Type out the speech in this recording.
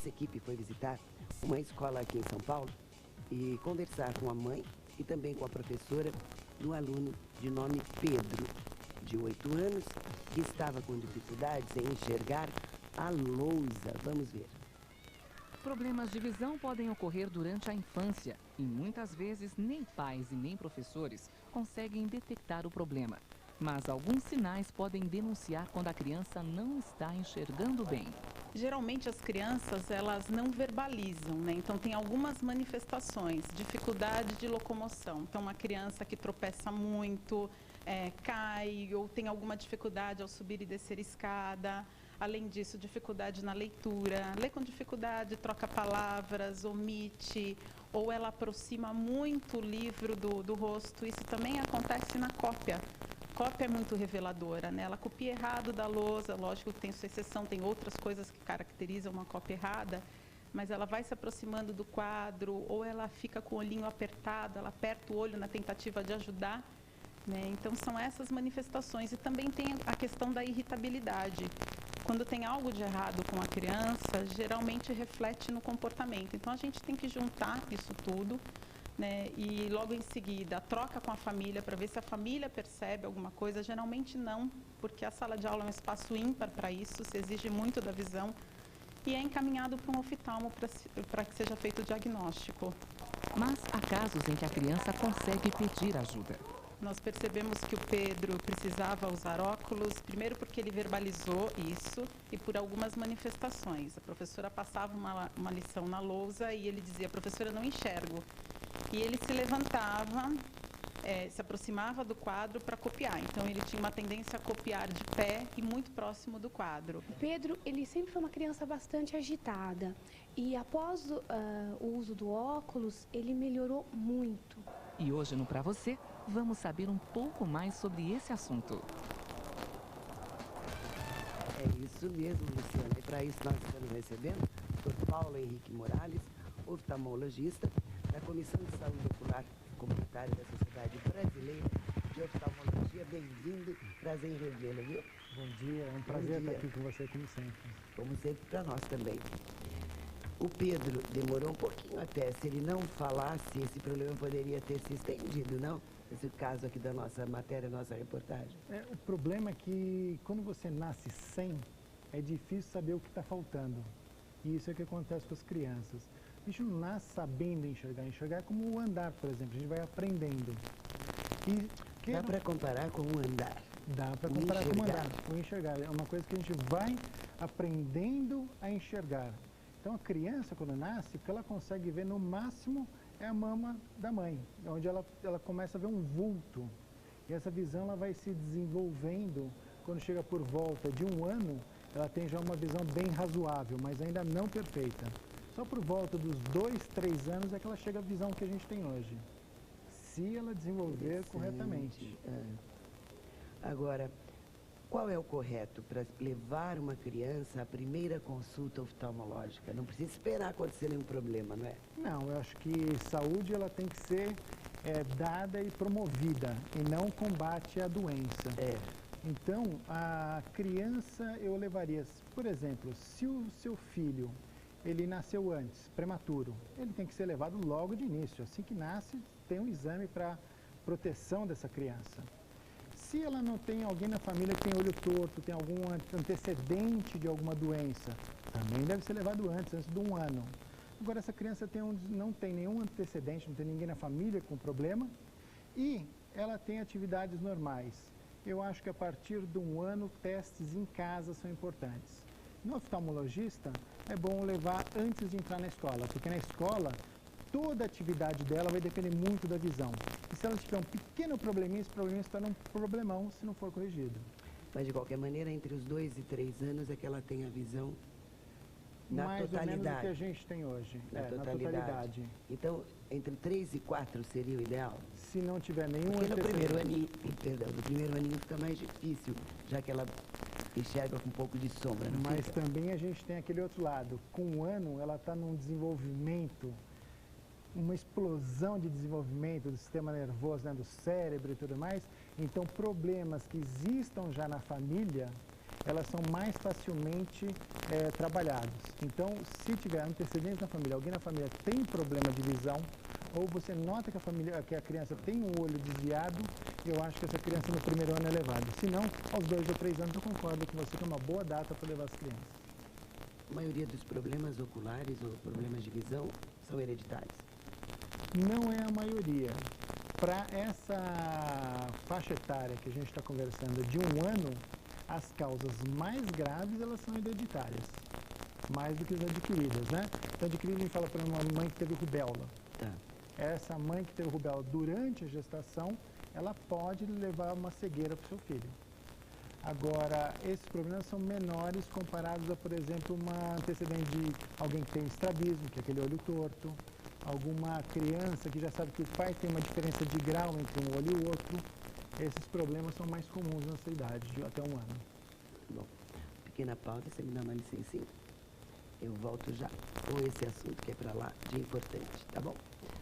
nossa equipe foi visitar uma escola aqui em São Paulo e conversar com a mãe e também com a professora do aluno de nome Pedro, de 8 anos, que estava com dificuldades em enxergar a lousa. Vamos ver. Problemas de visão podem ocorrer durante a infância e muitas vezes nem pais e nem professores conseguem detectar o problema. Mas alguns sinais podem denunciar quando a criança não está enxergando bem. Geralmente as crianças, elas não verbalizam, né? Então tem algumas manifestações, dificuldade de locomoção. Então uma criança que tropeça muito, cai ou tem alguma dificuldade ao subir e descer escada. Além disso, dificuldade na leitura, lê com dificuldade, troca palavras, omite, ou ela aproxima muito o livro do rosto. Isso também acontece na cópia. Cópia é muito reveladora, né? Ela copia errado da lousa, lógico que tem sua exceção, tem outras coisas que caracterizam uma cópia errada, mas ela vai se aproximando do quadro, ou ela fica com o olhinho apertado, ela aperta o olho na tentativa de ajudar, né? Então são essas manifestações. E também tem a questão da irritabilidade. Quando tem algo de errado com a criança, geralmente reflete no comportamento. Então a gente tem que juntar isso tudo, né? E logo em seguida troca com a família para ver se a família percebe alguma coisa. Geralmente não, porque a sala de aula é um espaço ímpar para isso, se exige muito da visão, e é encaminhado para um oftalmo para que seja feito o diagnóstico. Mas há casos em que a criança consegue pedir ajuda. Nós percebemos que o Pedro precisava usar óculos, primeiro porque ele verbalizou isso e por algumas manifestações. A professora passava uma lição na lousa e ele dizia: professora, não enxergo. E ele se levantava, se aproximava do quadro para copiar. Então ele tinha uma tendência a copiar de pé e muito próximo do quadro. O Pedro, ele sempre foi uma criança bastante agitada e após o uso do óculos, ele melhorou muito. E hoje no Pra Você, vamos saber um pouco mais sobre esse assunto. É isso mesmo, Luciana. E para isso nós estamos recebendo o Dr. Paulo Henrique Morales, oftalmologista da Comissão de Saúde Ocular Comunitária da Sociedade Brasileira de Oftalmologia. Bem-vindo, prazer em revê-lo, viu? Bom dia, é um prazer estar aqui com você, como sempre. Como sempre, para nós também. O Pedro demorou um pouquinho até. Se ele não falasse, esse problema poderia ter se estendido, não? Esse caso aqui da nossa matéria, nossa reportagem. O problema é que quando você nasce sem, é difícil saber o que está faltando. E isso é o que acontece com as crianças. A gente não nasce sabendo enxergar. Enxergar é como o andar, por exemplo. A gente vai aprendendo. Dá para comparar com o andar? Dá para comparar com o andar. O enxergar é uma coisa que a gente vai aprendendo a enxergar. Então a criança, quando nasce, o que ela consegue ver no máximo é a mama da mãe, onde ela começa a ver um vulto. E essa visão ela vai se desenvolvendo. Quando chega por volta de 1 ano, ela tem já uma visão bem razoável, mas ainda não perfeita. Só por volta dos 2, 3 anos é que ela chega à visão que a gente tem hoje, se ela desenvolver corretamente. Agora, qual é o correto para levar uma criança à primeira consulta oftalmológica? Não precisa esperar acontecer nenhum problema, não é? Não, eu acho que saúde ela tem que ser dada e promovida, e não combate à doença. Então, a criança eu levaria, por exemplo, se o seu filho ele nasceu antes, prematuro, ele tem que ser levado logo de início. Assim que nasce, tem um exame para proteção dessa criança. Se ela não tem alguém na família que tem olho torto, tem algum antecedente de alguma doença, também deve ser levado antes de 1 ano. Agora, essa criança não tem nenhum antecedente, não tem ninguém na família com problema e ela tem atividades normais. Eu acho que a partir de 1 ano, testes em casa são importantes. No oftalmologista, é bom levar antes de entrar na escola, porque na escola, toda a atividade dela vai depender muito da visão. E se ela tiver um pequeno probleminha, esse probleminha se torna um problemão se não for corrigido. Mas, de qualquer maneira, entre os 2 e 3 anos é que ela tem a visão na mais totalidade. ou menos do que a gente tem hoje. Na totalidade. Então, entre 3 e 4 seria o ideal? Se não tiver nenhum porque no primeiro antecedente. aninho fica mais difícil, já que ela enxerga com um pouco de sombra, não Mas fica? também a gente tem aquele outro lado. Com 1 ano, ela está num desenvolvimento, uma explosão de desenvolvimento do sistema nervoso, né, do cérebro e tudo mais. Então, problemas que existam já na família, elas são mais facilmente trabalhadas. Então, se tiver antecedentes na família, alguém na família tem problema de visão, ou você nota que a criança tem um olho desviado, eu acho que essa criança no primeiro ano é levada. Se não, aos 2 ou 3 anos eu concordo com você que é uma boa data para levar as crianças. A maioria dos problemas oculares ou problemas de visão são hereditários. Não é a maioria. Para essa faixa etária que a gente está conversando de 1 ano, as causas mais graves elas são hereditárias, mais do que as adquiridas, né? Então, adquirida a gente fala para uma mãe que teve rubéola. Tá. Essa mãe que teve rubéola durante a gestação, ela pode levar uma cegueira para o seu filho. Agora, esses problemas são menores comparados a, por exemplo, uma antecedente de alguém que tem estrabismo, que é aquele olho torto, alguma criança que já sabe que o pai tem uma diferença de grau entre um olho e o outro. Esses problemas são mais comuns nessa idade, de até 1 ano. Bom, pequena pausa, você me dá uma licencinha. Eu volto já com esse assunto que é para lá de importante, tá bom?